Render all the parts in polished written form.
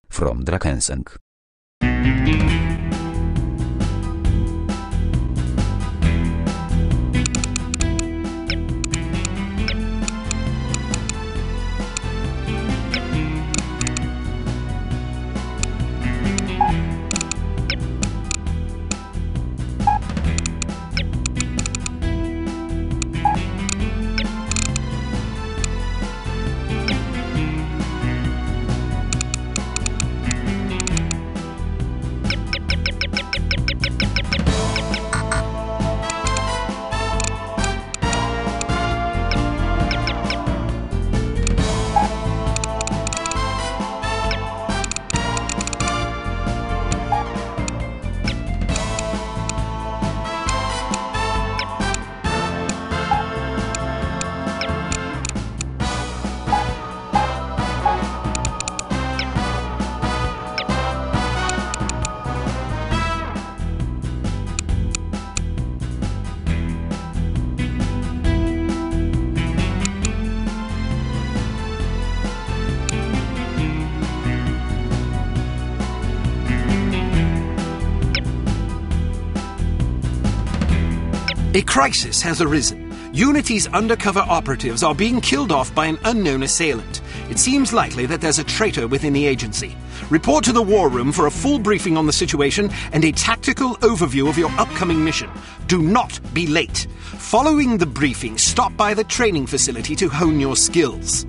From Drakenseng. A crisis has arisen. Unity's undercover operatives are being killed off by an unknown assailant. It seems likely that there's a traitor within the agency. Report to the war room for a full briefing on the situation and a tactical overview of your upcoming mission. Do not be late. Following the briefing, stop by the training facility to hone your skills.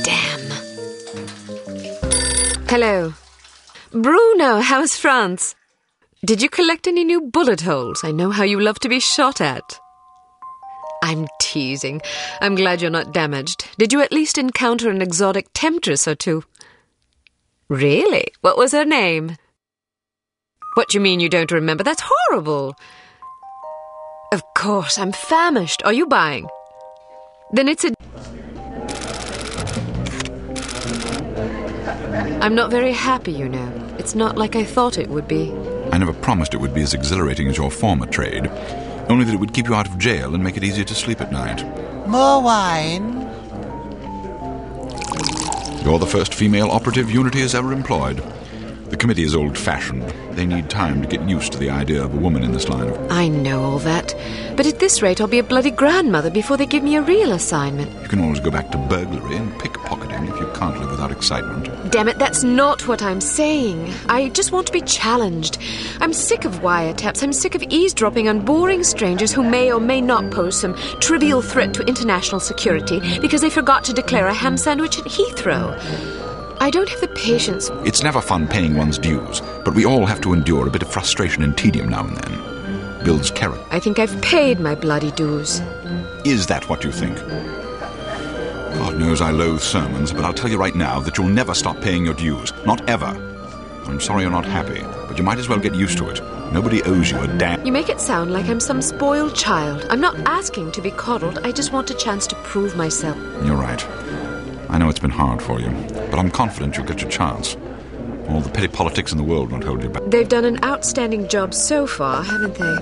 Damn. Hello. Bruno, how's France? Did you collect any new bullet holes? I know how you love to be shot at. I'm teasing. I'm glad you're not damaged. Did you at least encounter an exotic temptress or two? Really? What was her name? What do you mean you don't remember? That's horrible. Of course, I'm famished. Are you buying? Then it's a... I'm not very happy, you know. It's not like I thought it would be. I never promised it would be as exhilarating as your former trade. Only that it would keep you out of jail and make it easier to sleep at night. More wine? You're the first female operative Unity has ever employed. The committee is old-fashioned. They need time to get used to the idea of a woman in this line of... I know all that. But at this rate, I'll be a bloody grandmother before they give me a real assignment. You can always go back to burglary and pickpocketing if you can't live without excitement. Damn it, that's not what I'm saying. I just want to be challenged. I'm sick of wiretaps. I'm sick of eavesdropping on boring strangers who may or may not pose some trivial threat to international security because they forgot to declare a ham sandwich at Heathrow. I don't have the patience. It's never fun paying one's dues, but we all have to endure a bit of frustration and tedium now and then. Builds character. I think I've paid my bloody dues. Is that what you think? God knows I loathe sermons, but I'll tell you right now that you'll never stop paying your dues. Not ever. I'm sorry you're not happy, but you might as well get used to it. Nobody owes you a damn... You make it sound like I'm some spoiled child. I'm not asking to be coddled. I just want a chance to prove myself. You're right. I know it's been hard for you, but I'm confident you'll get your chance. All the petty politics in the world won't hold you back. They've done an outstanding job so far, haven't they?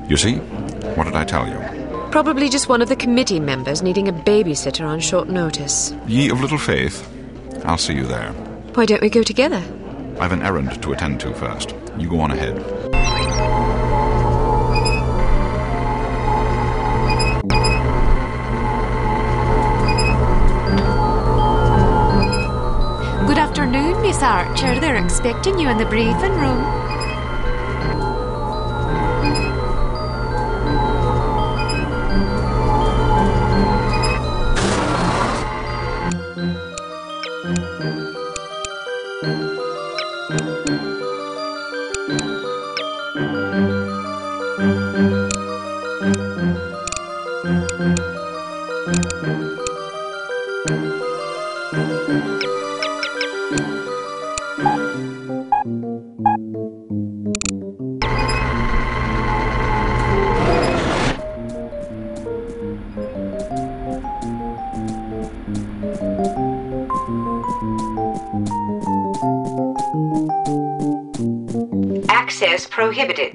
You see? What did I tell you? Probably just one of the committee members needing a babysitter on short notice. Ye of little faith. I'll see you there. Why don't we go together? I've an errand to attend to first. You go on ahead. Good afternoon, Miss Archer. They're expecting you in the briefing room. Access prohibited.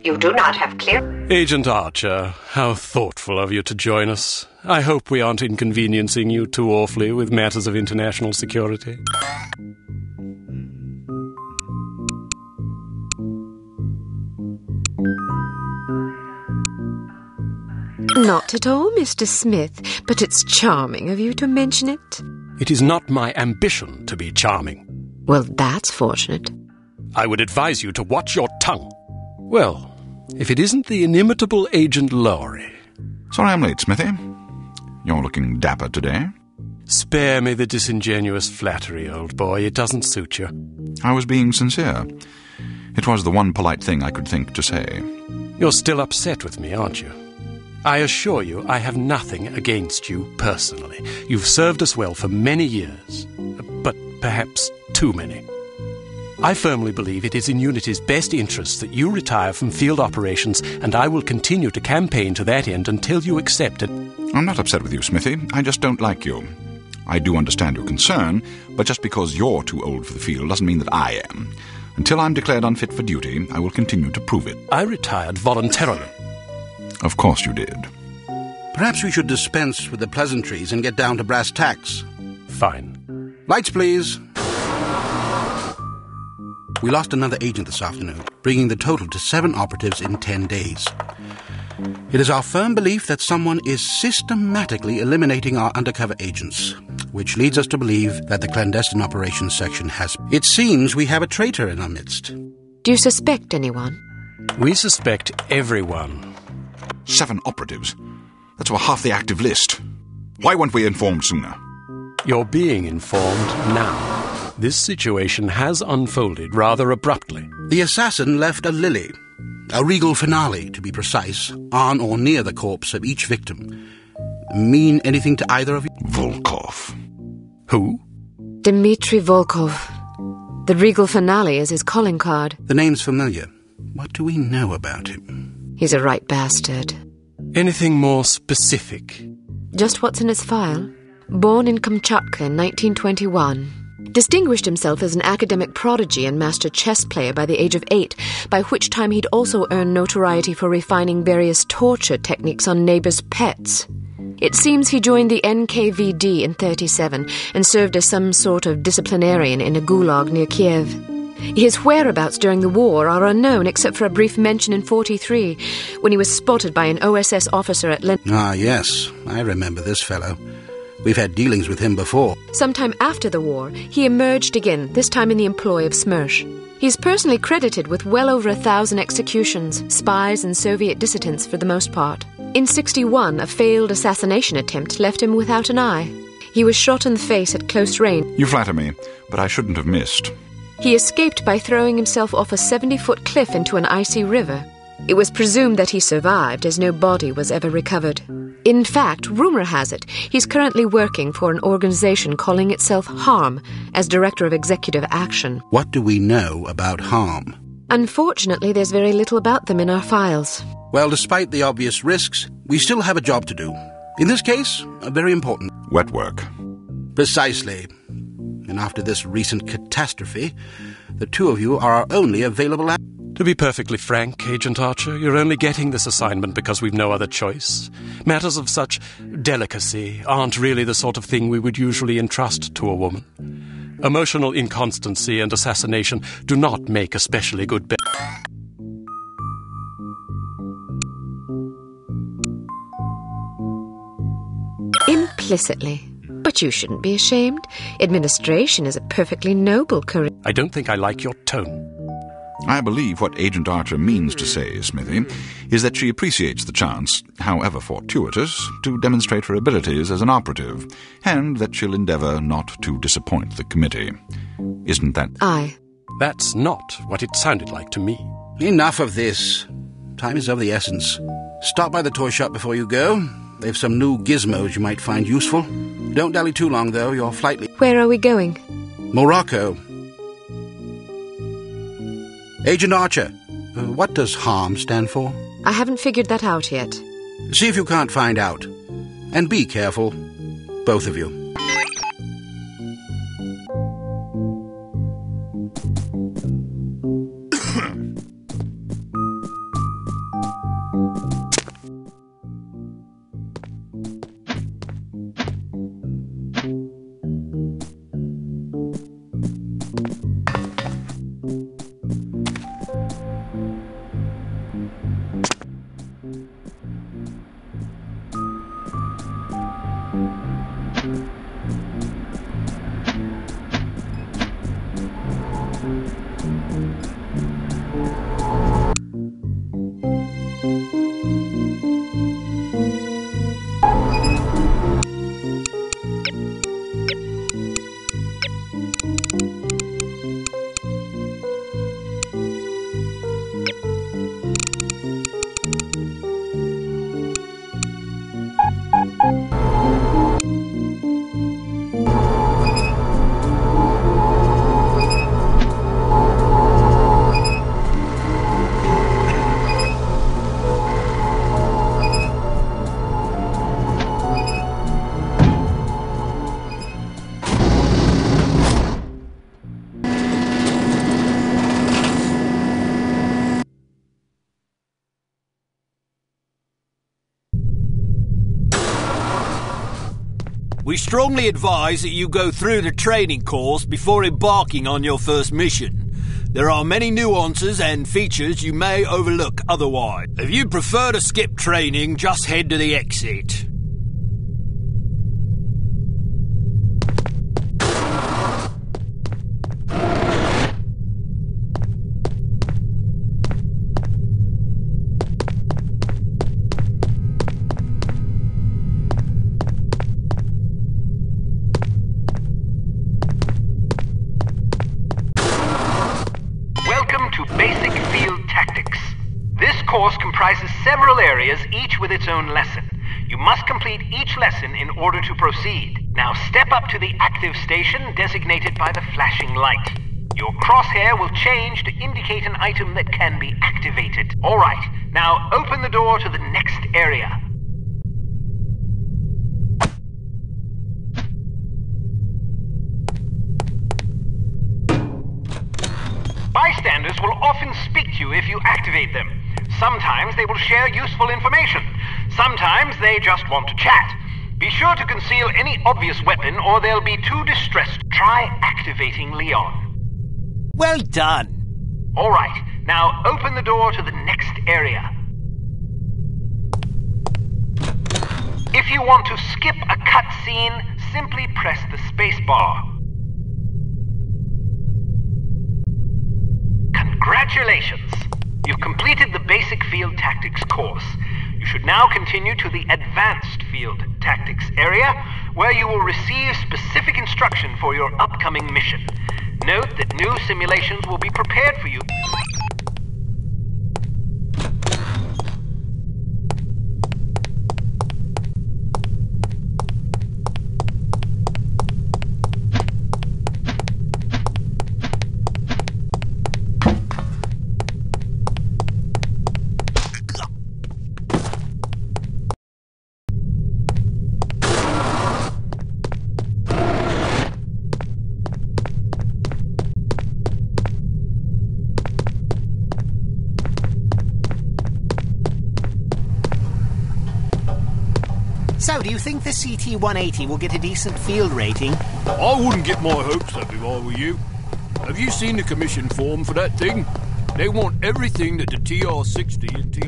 You do not have clear... Agent Archer, how thoughtful of you to join us. I hope we aren't inconveniencing you too awfully with matters of international security. Not at all, Mr. Smith, but it's charming of you to mention it. It is not my ambition to be charming. Well, that's fortunate. I would advise you to watch your tongue. Well, if it isn't the inimitable Agent Lowry. Sorry I'm late, Smithy. You're looking dapper today. Spare me the disingenuous flattery, old boy. It doesn't suit you. I was being sincere. It was the one polite thing I could think to say. You're still upset with me, aren't you? I assure you I have nothing against you personally. You've served us well for many years, but perhaps too many. I firmly believe it is in Unity's best interest that you retire from field operations, and I will continue to campaign to that end until you accept it. I'm not upset with you, Smithy. I just don't like you. I do understand your concern, but just because you're too old for the field doesn't mean that I am. Until I'm declared unfit for duty, I will continue to prove it. I retired voluntarily. Of course you did. Perhaps we should dispense with the pleasantries and get down to brass tacks. Fine. Lights, please. We lost another agent this afternoon, bringing the total to 7 operatives in 10 days. It is our firm belief that someone is systematically eliminating our undercover agents, which leads us to believe that the clandestine operations section has... It seems we have a traitor in our midst. Do you suspect anyone? We suspect everyone. 7 operatives. That's over half the active list. Why weren't we informed sooner? You're being informed now. This situation has unfolded rather abruptly. The assassin left a lily, a regal finale, to be precise, on or near the corpse of each victim. Mean anything to either of you? Volkov. Who? Dmitri Volkov. The regal finale is his calling card. The name's familiar. What do we know about him? He's a right bastard. Anything more specific? Just what's in his file. Born in Kamchatka in 1921. Distinguished himself as an academic prodigy and master chess player by the age of 8, by which time he'd also earned notoriety for refining various torture techniques on neighbors' pets. It seems he joined the NKVD in 1937 and served as some sort of disciplinarian in a gulag near Kiev. His whereabouts during the war are unknown except for a brief mention in 1943 when he was spotted by an OSS officer at Ah, yes, I remember this fellow. We've had dealings with him before. Sometime after the war, he emerged again, this time in the employ of Smersh. He's personally credited with well over 1,000 executions, spies and Soviet dissidents for the most part. In 1961, a failed assassination attempt left him without an eye. He was shot in the face at close range. You flatter me, but I shouldn't have missed. He escaped by throwing himself off a 70-foot cliff into an icy river. It was presumed that he survived, as no body was ever recovered. In fact, rumor has it, he's currently working for an organization calling itself HARM as Director of Executive Action. What do we know about HARM? Unfortunately, there's very little about them in our files. Well, despite the obvious risks, we still have a job to do. In this case, a very important. Wet work. Precisely. And after this recent catastrophe, the two of you are our only available. To be perfectly frank, Agent Archer, you're only getting this assignment because we've no other choice. Matters of such delicacy aren't really the sort of thing we would usually entrust to a woman. Emotional inconstancy and assassination do not make especially good bet. Implicitly. But you shouldn't be ashamed. Administration is a perfectly noble career. I don't think I like your tone. I believe what Agent Archer means to say, Smithy, is that she appreciates the chance, however fortuitous, to demonstrate her abilities as an operative, and that she'll endeavour not to disappoint the committee. Isn't that... Aye. That's not what it sounded like to me. Enough of this. Time is of the essence. Stop by the toy shop before you go. They've some new gizmos you might find useful. Don't dally too long, though. Your flight... Where are we going? Morocco. Agent Archer, what does HARM stand for? I haven't figured that out yet. See if you can't find out. And be careful, both of you. We strongly advise that you go through the training course before embarking on your first mission. There are many nuances and features you may overlook otherwise. If you'd prefer to skip training, just head to the exit. with its own lesson. You must complete each lesson in order to proceed. Now step up to the active station designated by the flashing light. Your crosshair will change to indicate an item that can be activated. All right, now open the door to the next area. Bystanders will often speak to you if you activate them. Sometimes they will share useful information. Sometimes they just want to chat. Be sure to conceal any obvious weapon or they'll be too distressed. Try activating Leon. Well done. All right, now open the door to the next area. If you want to skip a cutscene, simply press the space bar. Congratulations! You've completed the basic field tactics course. You should now continue to the advanced field tactics area, where you will receive specific instruction for your upcoming mission. Note that new simulations will be prepared for you. So, do you think the CT-180 will get a decent field rating? I wouldn't get my hopes up if I were you. Have you seen the commission form for that thing? They want everything that the TR-60 and TR...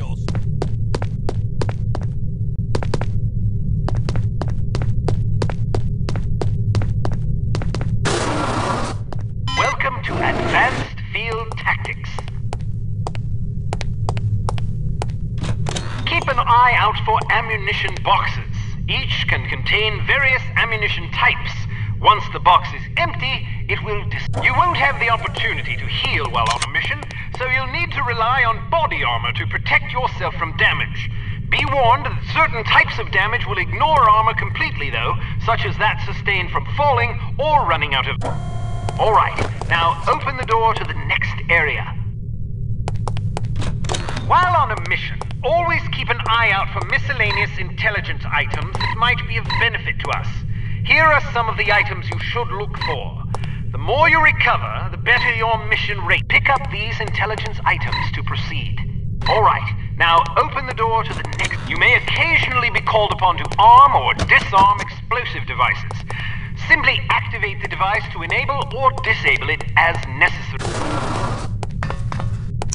Welcome to Advanced Field Tactics. Keep an eye out for ammunition boxes. Each can contain various ammunition types. Once the box is empty, it will You won't have the opportunity to heal while on a mission, so you'll need to rely on body armor to protect yourself from damage. Be warned that certain types of damage will ignore armor completely, though, such as that sustained from falling or running out of... All right, now open the door to the next area. While on a mission, always keep an eye out for miscellaneous intelligence items that might be of benefit to us. Here are some of the items you should look for. The more you recover, the better your mission rate. Pick up these intelligence items to proceed. All right, now open the door to the next. You may occasionally be called upon to arm or disarm explosive devices. Simply activate the device to enable or disable it as necessary.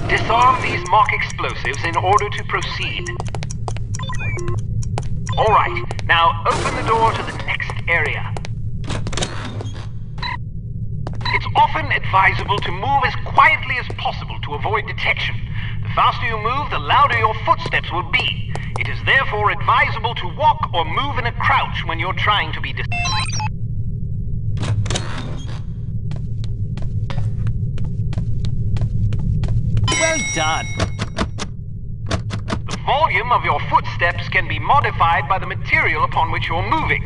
Disarm these mock explosives in order to proceed. All right, now open the door to the next area. It's often advisable to move as quietly as possible to avoid detection. The faster you move, the louder your footsteps will be. It is therefore advisable to walk or move in a crouch when you're trying to be Well done. The volume of your footsteps can be modified by the material upon which you're moving.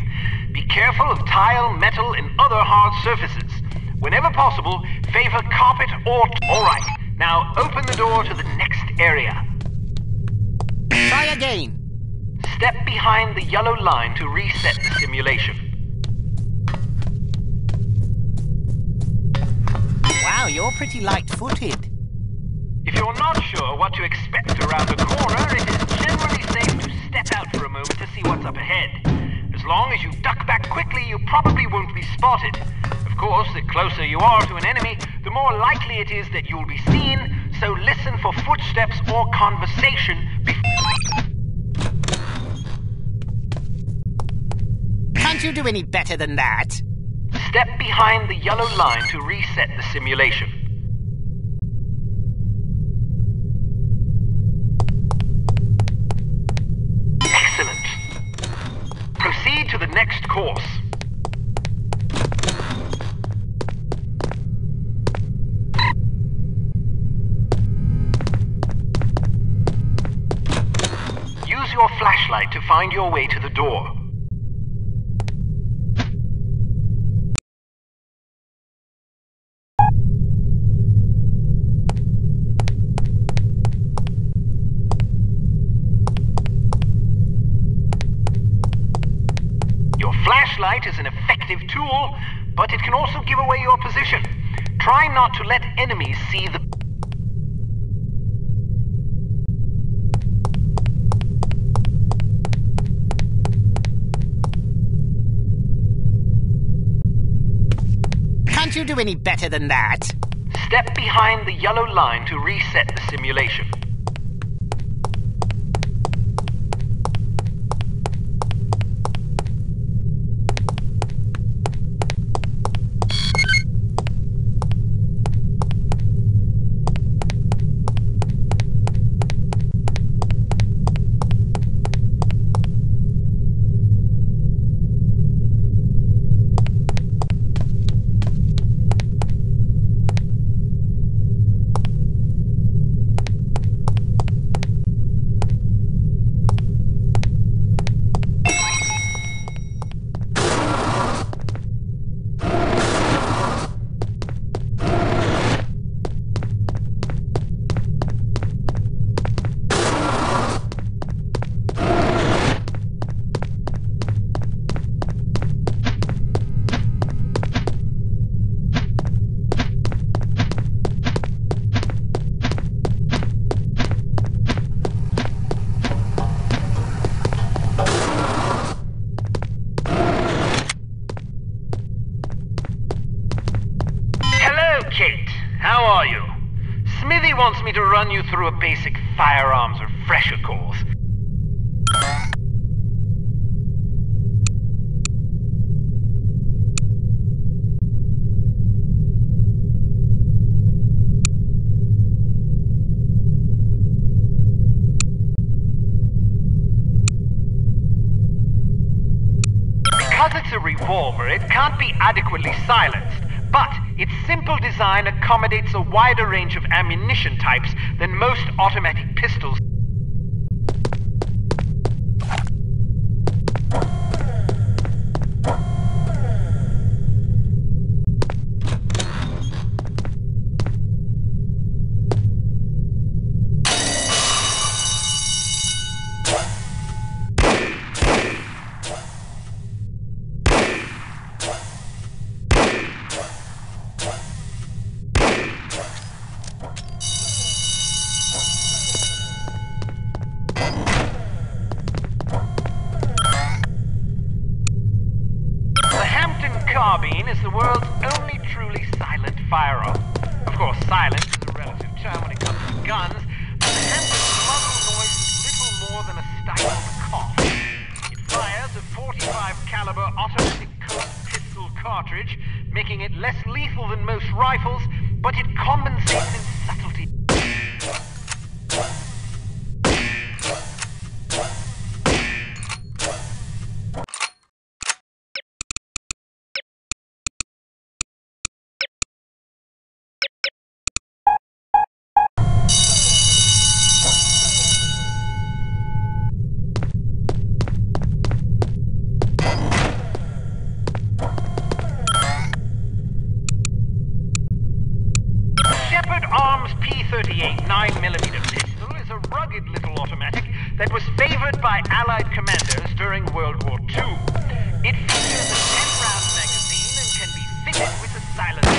Be careful of tile, metal, and other hard surfaces. Whenever possible, favor carpet or... All right, now open the door to the next area. Try again. Step behind the yellow line to reset the simulation. Wow, you're pretty light-footed. If you're not sure what to expect around the corner, it is generally safe to step out for a moment to see what's up ahead. As long as you duck back quickly, you probably won't be spotted. Of course, the closer you are to an enemy, the more likely it is that you'll be seen, so listen for footsteps or conversation Can't you do any better than that? Step behind the yellow line to reset the simulation. Proceed to the next course. Use your flashlight flashlight to find your way to the door. Your flashlight is an effective tool, but it can also give away your position. Try not to let enemies see the... Can't you do any better than that? Step behind the yellow line to reset the simulation. Cate, how are you? Smithy wants me to run you through a basic firearms refresher course. Because it's a revolver, it can't be adequately silenced. But its simple design accommodates a wider range of ammunition types than most automatic pistols. Carbine is the world's only truly silent firearm. Of course, silence is a relative term when it comes to guns, but the Hampton's muzzle noise is little more than a stifled cough. It fires a .45 caliber automatic Colt pistol cartridge, making it less lethal than most rifles, but it compensates in subtlety. Arms P38 9mm pistol is a rugged little automatic that was favored by Allied commanders during World War II. It features a 10-round magazine and can be fitted with a silencer.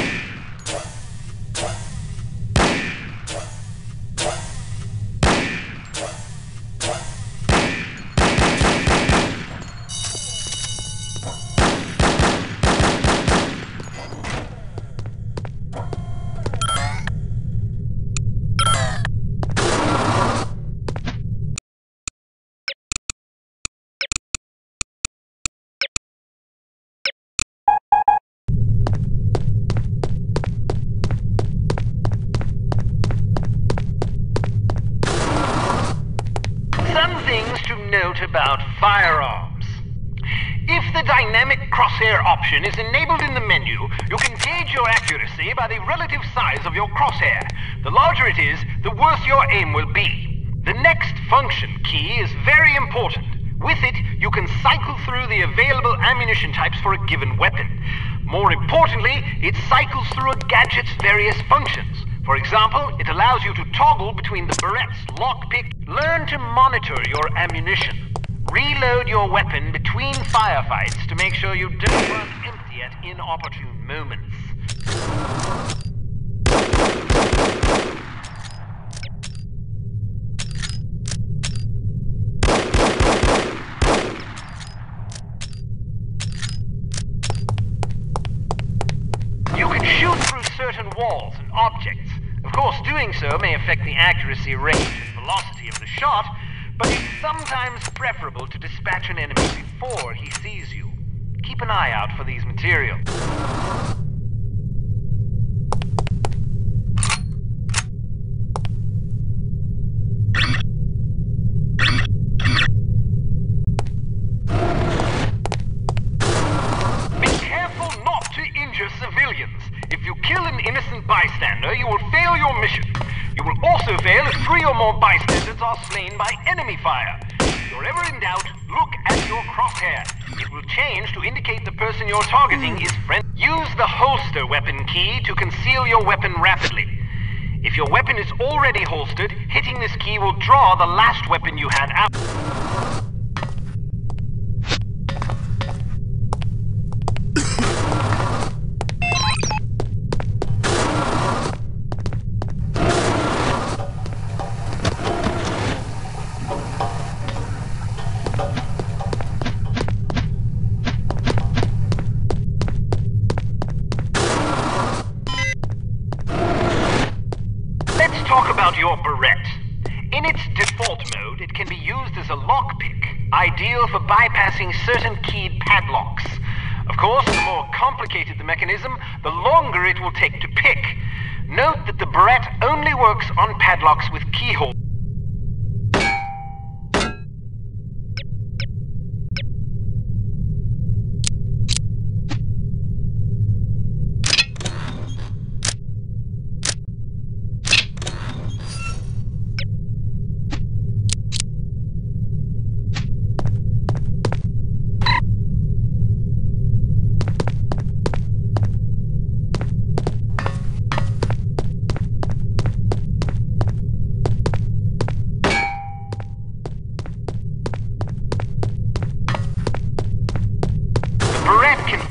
Some things to note about firearms. If the dynamic crosshair option is enabled in the menu, you can gauge your accuracy by the relative size of your crosshair. The larger it is, the worse your aim will be. The next function key is very important. With it, you can cycle through the available ammunition types for a given weapon. More importantly, it cycles through a gadget's various functions. For example, it allows you to toggle between the Berette's lockpick. Learn to monitor your ammunition. Reload your weapon between firefights to make sure you don't run empty at inopportune moments. You can shoot through certain walls and objects. Of course, doing so may affect the accuracy, range, and velocity of the shot, but it's sometimes preferable to dispatch an enemy before he sees you. Keep an eye out for these materials. Civilians. If you kill an innocent bystander, you will fail your mission. You will also fail if 3 or more bystanders are slain by enemy fire. If you're ever in doubt, look at your crosshair. It will change to indicate the person you're targeting is friendly. Use the holster weapon key to conceal your weapon rapidly. If your weapon is already holstered, hitting this key will draw the last weapon you had out. Talk about your Berette. In its default mode, it can be used as a lockpick, ideal for bypassing certain keyed padlocks. Of course, the more complicated the mechanism, the longer it will take to pick. Note that the Berette only works on padlocks with keyhole.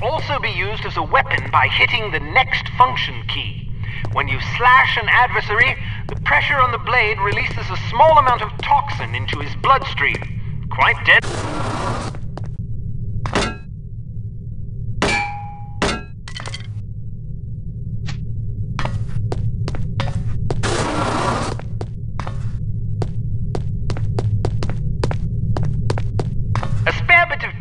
Also be used as a weapon by hitting the next function key. When you slash an adversary, the pressure on the blade releases a small amount of toxin into his bloodstream. Quite dead.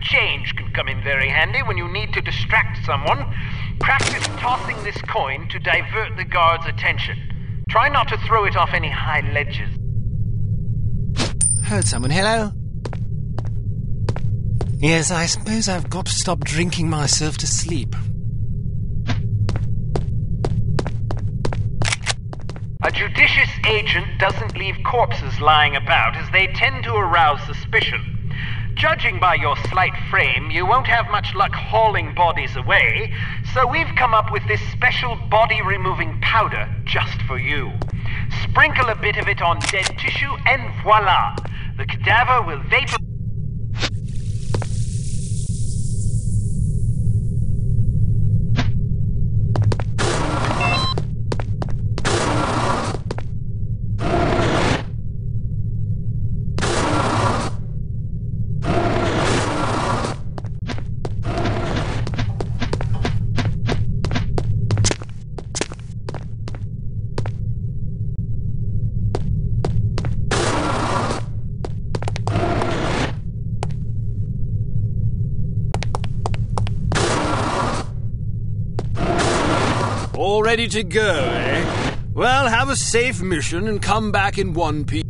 Change can come in very handy when you need to distract someone. Practice tossing this coin to divert the guard's attention. Try not to throw it off any high ledges. Heard someone. Hello? Yes, I suppose I've got to stop drinking myself to sleep. A judicious agent doesn't leave corpses lying about, as they tend to arouse suspicion. Judging by your slight frame, you won't have much luck hauling bodies away, so we've come up with this special body-removing powder just for you. Sprinkle a bit of it on dead tissue, and voila! The cadaver will vaporize. All ready to go, eh? Well, have a safe mission and come back in one piece.